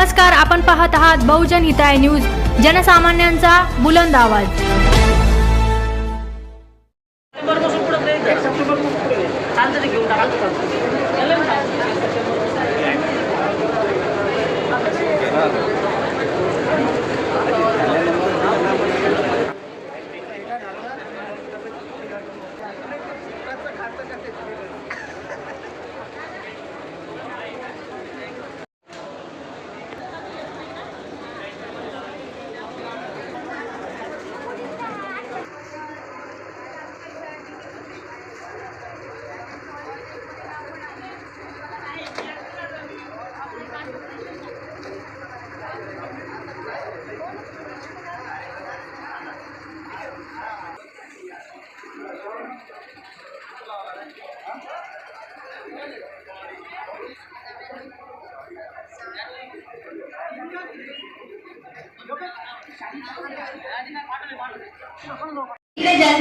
नमस्कार, आपण पाहत आहात बहुजन हिताय न्यूज, जनसामान्यांचा बुलंद आवाज।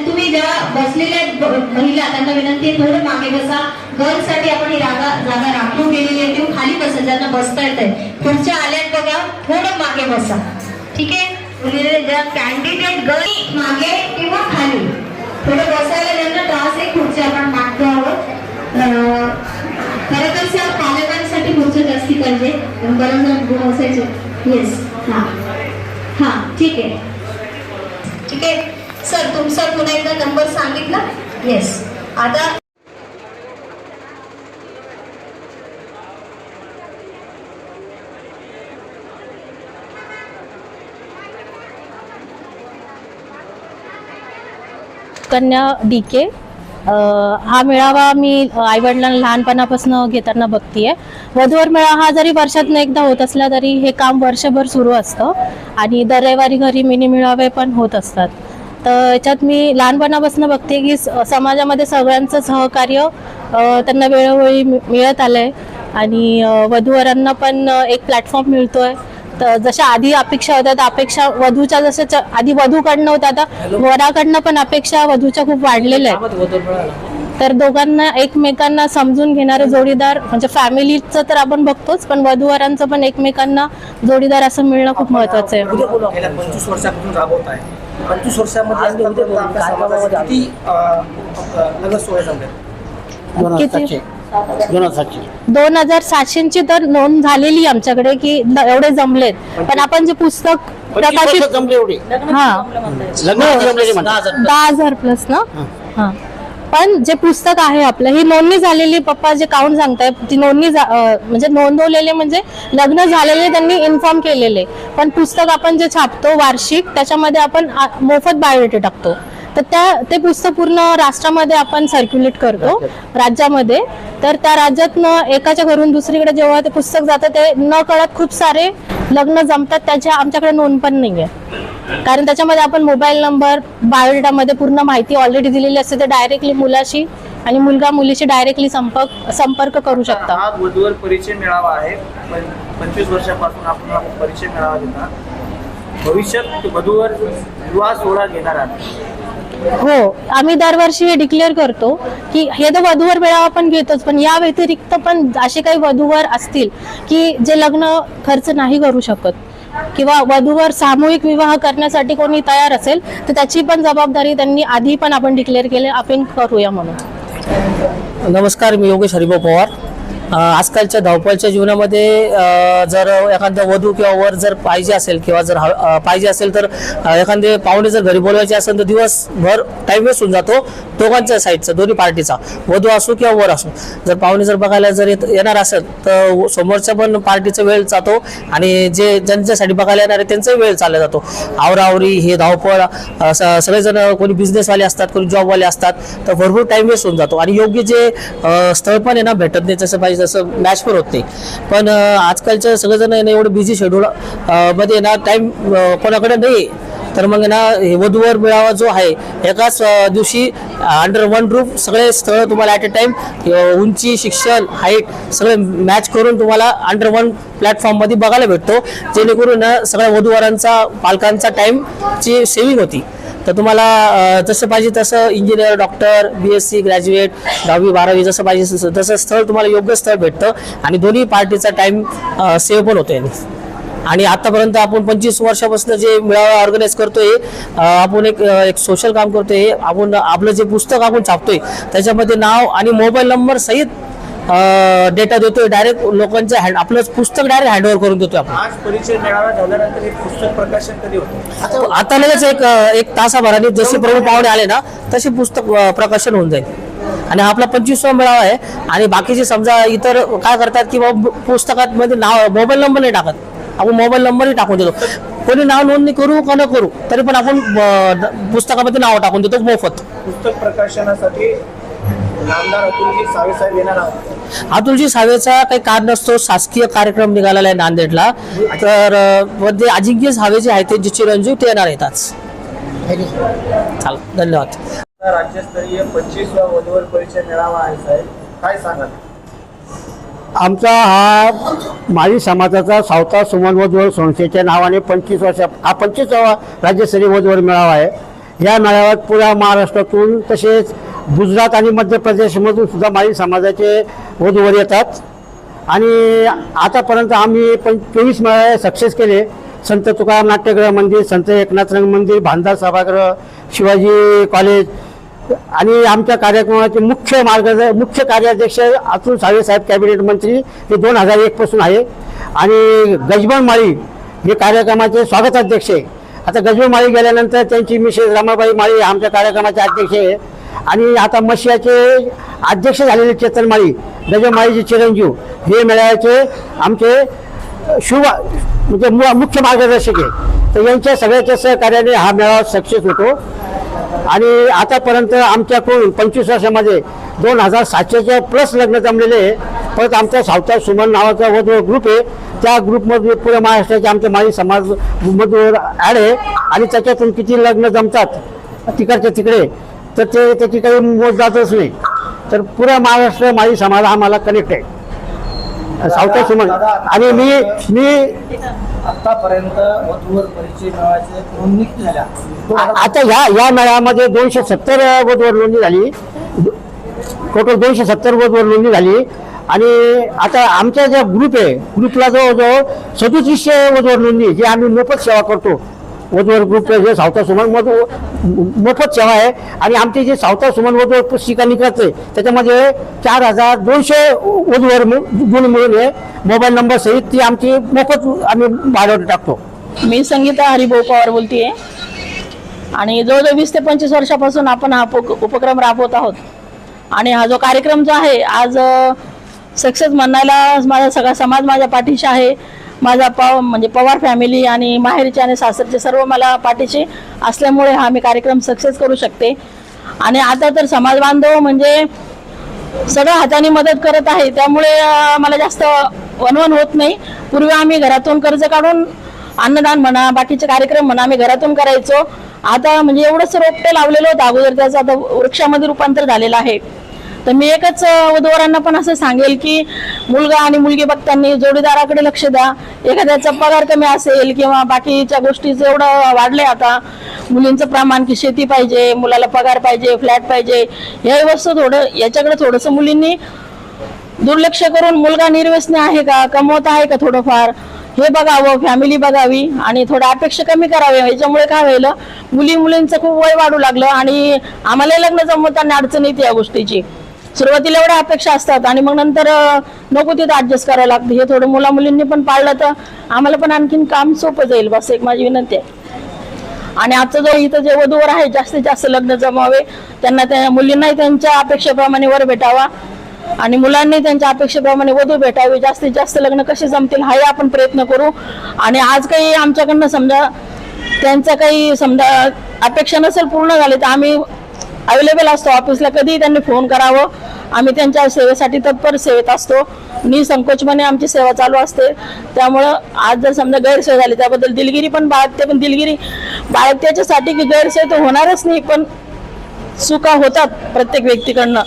तुम्ही जेव्हा बसलेल्या महिला त्यांना विनंती आहे थोडं मागे बसा। गर्लसाठी आपण ही जागा राखून गेलेली आहे, तुम्ही खाली बसा ज्यांना बसता येत आहे। खुर्च्या आल्यात बघा, थोडं मागे बसा, ठीक आहे। ज्या कॅन्डिडेट गर्ल मागे किंवा खाली थोडं बसायला ज्यांना त्रास आहे खुर्च्या आपण मागतो आहोत। खरं तर पालकांसाठी खुर्च्या जास्ती पाहिजे, बरोबर गुण असायचे। येस, हा ठीक आहे, ठीक आहे सर। तुमचा पुन्हा एकदा नंबर सांगितला। येस, आता कन्या डीके हा मेळावा मी आईवडिलांना लहानपणापासून घेताना बघतीये। वधूवर मेळावा हा जरी वर्षातून एकदा होत असला तरी हे काम वर्षभर सुरू असतं आणि दर रविवारी घरी मिनी मेळावे पण होत असतात। तर याच्यात मी लहानपणापासून बघते की समाजामध्ये सगळ्यांचं सहकार्य त्यांना वेळोवेळी मिळत आलंय आणि वधूवरांना पण एक प्लॅटफॉर्म मिळतोय। तर जशा आधी अपेक्षा होत्या त्या अपेक्षा वधूच्या जसं आधी वधूकडनं होत्या आता वराकडनं पण अपेक्षा वधूच्या खूप वाढलेल्या आहेत। तर दोघांना एकमेकांना समजून घेणारे जोडीदार म्हणजे फॅमिलीचं तर आपण बघतोच, पण वधूवरांचं पण एकमेकांना जोडीदार असं मिळणं खूप महत्वाचं आहे। 25 वर्षापासून राबवत आहे। 25 वर्षामध्ये किती लग्न सोहळे जमले? 2700ची तर नोंद झालेली आमच्याकडे की एवढे जमलेत, पण आपण जे पुस्तक प्रकाशित 10,000 प्लस ना। हा, पण जे पुस्तक आहे आपलं ही नोंदणी झालेली, पप्पा जे काउंट सांगताय ती नोंदणी म्हणजे नोंदवलेले म्हणजे लग्न झालेले त्यांनी इन्फॉर्म केलेले, पण पुस्तक आपण जे छापतो वार्षिक त्याच्यामध्ये आपण मोफत बायोडेटा टाकतो। तर ते पुस्तक पूर्ण राष्ट्रामध्ये आपण सर्क्युलेट करतो राज्यामध्ये। तर त्या राज्यातनं एकाच्या घरून दुसरीकडे जेव्हा ते पुस्तक जातं ते न कळत खूप सारे लग्न जमतात, त्याच्या आमच्याकडे नोंद पण नाहीये, कारण त्याच्यामध्ये आपण मोबाईल नंबर बायोडेटामध्ये पूर्ण माहिती ऑलरेडी दिलेली असते। ते डायरेक्टली मुलाशी आणि मुलगा मुलीशी डायरेक्टली संपर्क करू शकता। हा वधूवर परिचय मेळावा आहे। 25 वर्षापासून आपण हा परिचय मेळावा घेतात। भविष्यात वधूवर विवाह सोहळा घेणार आहात? हो, आम्ही दरवर्षी हे डिक्लेअर करतो की हे तर वधूवर मेळावा पण घेतोच, पण या व्यतिरिक्त पण असे काही वधूवर असतील की जे लग्न खर्च नाही करू शकत किंवा वधूवर सामूहिक विवाह करण्यासाठी कोणी तयार असेल तर त्याची पण जबाबदारी त्यांनी आधी पण आपण डिक्लेअर केले, आपण करूया म्हणून। नमस्कार, मी योगेश हरिभाऊ पवार। आजकालच्या धावपळीच्या जीवनामध्ये जर एखादा वधू किंवा वर जर पाहिजे असेल किंवा जर पाहिजे असेल तर एखादे पाहुणे जर घरी बोलवायचे असेल तर दिवसभर टाइम वेस्ट होऊन जातो दोघांच्या साईडचा, दोन्ही पार्टीचा, वधू असो किंवा वर असो। जर पाहुणे जर बघायला जर येणार असेल तर समोरच्या पण पार्टीचा वेळ जातो आणि जे ज्यांच्यासाठी बघायला येणार आहे त्यांचाही वेळ चालला जातो। आवरावरी हे धावपळ, सगळेजण कोणी बिझनेसवाले असतात, कोणी जॉबवाले असतात, तर भरपूर टाइम वेस्ट होऊन जातो आणि योग्य जे स्थळ पण आहे ना भेटत नाही जसं पाहिजे तसं मॅच पण होत नाही। पण आजकालच्या सगळेजण एवढं बिझी शेड्यूल मध्ये ना टाइम कोणाकडे नाही, तर मग ना वधूवर मेळावा जो आहे एकाच दिवशी अंडर वन रूफ सगळे स्थळ तुम्हाला ॲट अ टाइम उंची, शिक्षण, हाईट सगळे मॅच करून तुम्हाला अंडर वन प्लॅटफॉर्म मध्ये बघायला भेटतो, जेणेकरून सगळ्या वधूवरांचा पालकांचा टाइमची सेव्हिंग होती। तर तुम्हाला जसं पाहिजे तसं इंजिनियर, डॉक्टर, BSc ग्रॅज्युएट, 10वी 12वी जसं पाहिजे तसं स्थळ तुम्हाला योग्य स्थळ भेटतं आणि दोन्ही पार्टीचा टाइम सेव्ह पण होतो। आणि आतापर्यंत आपण 25 वर्षापासून जे मेळावा ऑर्गनाईज करतोय, आपण एक सोशल काम करतोय, आपण आपलं जे पुस्तक आपण छापतोय त्याच्यामध्ये नाव आणि मोबाईल नंबर सहित डेटा देतोय, डायरेक्ट लोकांच्या आपलं पुस्तक डायरेक्ट हँडओव्हर करून देतोय आपण. आज परिचय मेळावा झाल्यानंतर हे पुस्तक प्रकाशन कधी होतं? आता लगेच एक तासाभराने जसे प्रमुख पाहुणे आले ना तसे पुस्तक प्रकाशन होऊन जाईल. आणि हा आपला 25वा मेळावा आहे. आणि बाकीचे समजा इतर काय करतात की पुस्तकात मध्ये नाव मोबाईल नंबर नाही टाकत, आपण मोबाईल नंबरही टाकून देतो. कोणी नाव नोंदणी करू का न करू तरी पण आपण पुस्तकामध्ये नाव टाकून देतो मोफत. पुस्तक प्रकाशनासाठी आमदार अतुलजी सावे साहेब येणार आहोत. अतुलजी सावेचा काही कारणास्तव शासकीय कार्यक्रम निघालेला आहे नांदेडला, तर मध्ये अजिंक्य सावे जे आहेत ते चिरंजीव ते येणार आहेत आज. चालेल, धन्यवाद. राज्यस्तरीय 25वा वधूवर परिचय मेळावा आहे साहेब, काय सांगाल? आमचा हा माळी समाजाचा सावता सुमन वधूवर संस्थेच्या नावाने 25वा राज्यस्तरीय वधूवर मेळावा आहे. या मेळाव्यात पुऱ्या महाराष्ट्रातून तसेच गुजरात आणि मध्य प्रदेशमधून सुद्धा माळी समाजाचे वधूवर येतात. आणि आतापर्यंत आम्ही 24 मेळावे सक्सेस केले. संत तुकाराम नाट्यगृह मंदिर, संत एकनाथ रंग मंदिर, भांडार सभागृह, शिवाजी कॉलेज. आणि आमच्या कार्यक्रमाचे मुख्य कार्याध्यक्ष अतुल सावे साहेब कॅबिनेट मंत्री हे 2001 पासून आहे. आणि गजबन माळी हे कार्यक्रमाचे स्वागताध्यक्ष आहे. आता गजबन माळी गेल्यानंतर त्यांची मिसेस रमाबाई माळी आमच्या कार्यक्रमाचे अध्यक्ष आहे. आणि आता मशियाचे अध्यक्ष झालेले चेतन माळी, गजबन माळीचे चिरंजीव हे मेळाव्याचे आमचे म्हणजे मुख्य मार्गदर्शक आहे. तर यांच्या सगळ्याच्या सहकार्याने हा मेळावा सक्सेस होतो. आणि आतापर्यंत आमच्याकडून 25 वर्षामध्ये 2700च्या प्लस लग्न जमलेले आहे. परत आमचा सावता सुमन नावाचा वधू ग्रुप आहे, त्या ग्रुपमध्ये पुऱ्या महाराष्ट्राचे आमच्या माळी समाज मधून ॲड आहे. आणि त्याच्यातून किती लग्न जमतात तिकडच्या तिकडे तर त्याची काही मोजदातच नाही. तर पुऱ्या महाराष्ट्र माळी समाज हा मला कनेक्ट आहे सावता सुमन. आणि मी आतापर्यंत वधूवर परिचय मेळाव्याचे नोंदणी झाल्या. आता या मेळाव्यामध्ये 270 वधूवर नोंदणी झाली. टोटल 270 वधूवर नोंदणी झाली. आणि आता आमचा जो ग्रुप आहे, ग्रुपला जवळजवळ 3700 वधूवर नोंदणी, जे आम्ही मोफत सेवा करतो. वधूवर ग्रुप जे सावता सुमन मोफत सेवा आहे. आणि आमची जी सावता सुमन वधूवर पुस्तिका निघते त्याच्यामध्ये 4200 वधूवर मिळून आहे मोबाईल नंबर सहित, ती आमची मोफत आम्ही भाड्यावर टाकतो. मी संगीता हरिभाऊ पवार बोलतीये. आणि जवळजवळ 20 ते 25 वर्षापासून आपण हा उपक्रम राबवत आहोत. आणि हा जो कार्यक्रम जो आहे आज सक्सेस म्हणायला माझा सगळा समाज माझ्या पाठीशी आहे. माझा म्हणजे पवार फॅमिली आणि माहेरचे आणि सासरचे सर्व मला पाठीशी असल्यामुळे हा मी कार्यक्रम सक्सेस करू शकते. आणि आता तर समाज बांधव म्हणजे सगळं हाताने मदत करत आहे, त्यामुळे मला जास्त वणवण होत नाही. पूर्वी आम्ही घरातून कर्ज काढून अन्नदान म्हणा, बाकीचे कार्यक्रम म्हणा आम्ही घरातून करायचो. आता म्हणजे एवढंच रोपटे लावलेलं होतं अगोदर, त्याचं आता वृक्षामध्ये रूपांतर झालेलं आहे. तर मी एकच वधूवरांना पण असं सांगेल की मुलगा आणि मुलगी बघताना जोडीदाराकडे लक्ष द्या. एखाद्याचा पगार कमी असेल किंवा बाकीच्या गोष्टीचं एवढं वाढलंय आता, मुलींचं प्रमाण की शेती पाहिजे, मुलाला पगार पाहिजे, फ्लॅट पाहिजे, ह्याही वस्तू याच्याकडे थोडंसं मुलींनी दुर्लक्ष करून मुलगा निर्व्यसनी आहे का, कमवत आहे का थोडंफार हे बघावं, फॅमिली बघावी आणि थोडं अपेक्षा कमी करावी. ह्याच्यामुळे काय व्हायलं, मुलींचं खूप वय वाढू लागलं आणि आम्हाला लग्न जमवताना अडचण येते या गोष्टीची. सुरुवातीला एवढ्या अपेक्षा असतात आणि मग नंतर नको तिथं ऍडजस्ट करावं लागतं. हे थोडं मुलींनी पण पाळलं तर आम्हाला पण आणखीन काम सोपं जाईल, बस एक माझी विनंती आहे. आणि आजचं जो इथं जे वधूवर आहे जास्तीत जास्त लग्न जमावे, त्यांना त्या मुलींनाही त्यांच्या अपेक्षेप्रमाणे वर भेटावा आणि मुलांनी त्यांच्या अपेक्षेप्रमाणे वधू भेटावी. जास्तीत जास्त लग्न कसे जमतील हाही आपण प्रयत्न करू. आणि आज काही आमच्याकडनं समजा त्यांचा काही समजा अपेक्षा नसेल पूर्ण झाली तर आम्ही अवेलेबल असतो ऑफिसला, कधीही त्यांनी फोन करावं. आम्ही त्यांच्या सेवेसाठी तत्पर सेवेत असतो. निसंकोचपणे आमची सेवा चालू असते. त्यामुळं आज जर समजा गैरसोय झाली त्याबद्दल दिलगिरी पण बाळगते, पण दिलगिरी बाळगते याच्यासाठी की गैरसोय तर होणारच नाही, पण चुका होतात प्रत्येक व्यक्तीकडनं.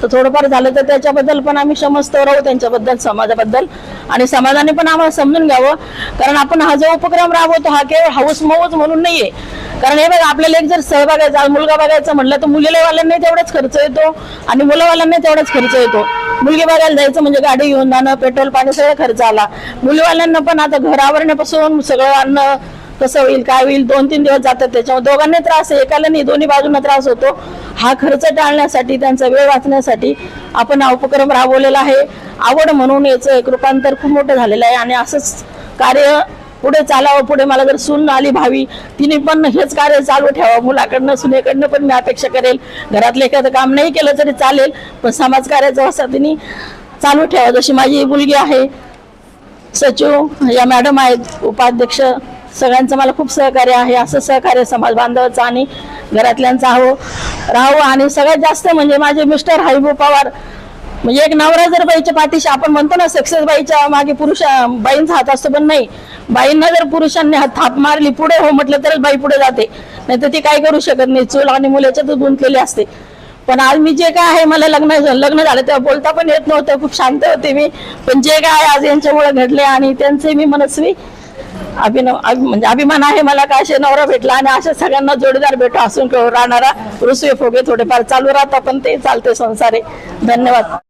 तर थोडंफार झालं तर त्याच्याबद्दल पण आम्ही क्षमस्व राहू त्यांच्याबद्दल, समाजाबद्दल. आणि समाजाने पण आम्हाला समजून घ्यावं, कारण आपण हा जो उपक्रम राबवतो हा केवळ हाऊस मौज म्हणून नाहीये. कारण हे बघा आपल्याला एक जर सहभाग बघायचा मुलगा बघायचा म्हटलं तर मुलीवाल्यांना तेवढाच खर्च येतो आणि मुलावाल्यांना तेवढाच खर्च येतो. मुलगी बघायला जायचं म्हणजे गाडी घेऊन जाणं, पेट्रोल पाणी सगळं खर्च आला. मुलीवाल्यांना पण आता घर आवरण्यापासून सगळं आणणं कसं होईल काय होईल 2-3 दिवस जातात, त्याच्यामुळे दोघांनी त्रास आहे, एकाला नाही दोन्ही बाजूंना त्रास होतो. हा खर्च टाळण्यासाठी त्यांचा वेळ वाचण्यासाठी आपण हा उपक्रम राबवलेला आहे. आवड म्हणून याचं एक रूपांतर खूप मोठं झालेलं आहे आणि असंच कार्य पुढे चालावं. पुढे मला जर सून आली भावी तिने पण हेच कार्य चालू ठेवावं. मुलाकडनं सुनेकडनं पण मी अपेक्षा करेल, घरातलं एखादं काम नाही केलं तरी चालेल पण समाजकार्याचा असा तिने चालू ठेवा. जशी माझी मुलगी आहे सचिव, या मॅडम आहेत उपाध्यक्ष, सगळ्यांचं मला खूप सहकार्य आहे. असं सहकार्य समाज बांधवाचं आणि घरातल्यांचं राहावं. आणि सगळ्यात जास्त म्हणजे माझे मिस्टर हरिभाऊ पवार, म्हणजे एक नवरा जर बाईच्या पाठीशी आपण म्हणतो ना सक्सेस बाईच्या मागे बाईंचा हात असतो, पण नाही, बाईंना जर पुरुषांनी हात थाप मारली पुढे हो म्हटलं तर बाई पुढे जाते, नाही तर ती काय करू शकत नाही. चूल आणि मुलाच्यातच गुंतलेली असते. पण आज मी जे काय आहे मला लग्न झालं तेव्हा बोलता पण येत नव्हतं, खूप शांत होते मी, पण जे काय आज यांच्यामुळे घडले आणि त्यांचे मी मनस्वी म्हणजे अभिमान आहे मला का असे नवरा भेटला आणि अशा सगळ्यांना जोडीदार भेटो, हसून राहणारा रुसवे फुगे थोडेफार चालू राहतात पण ते चालते संसार आहे. धन्यवाद.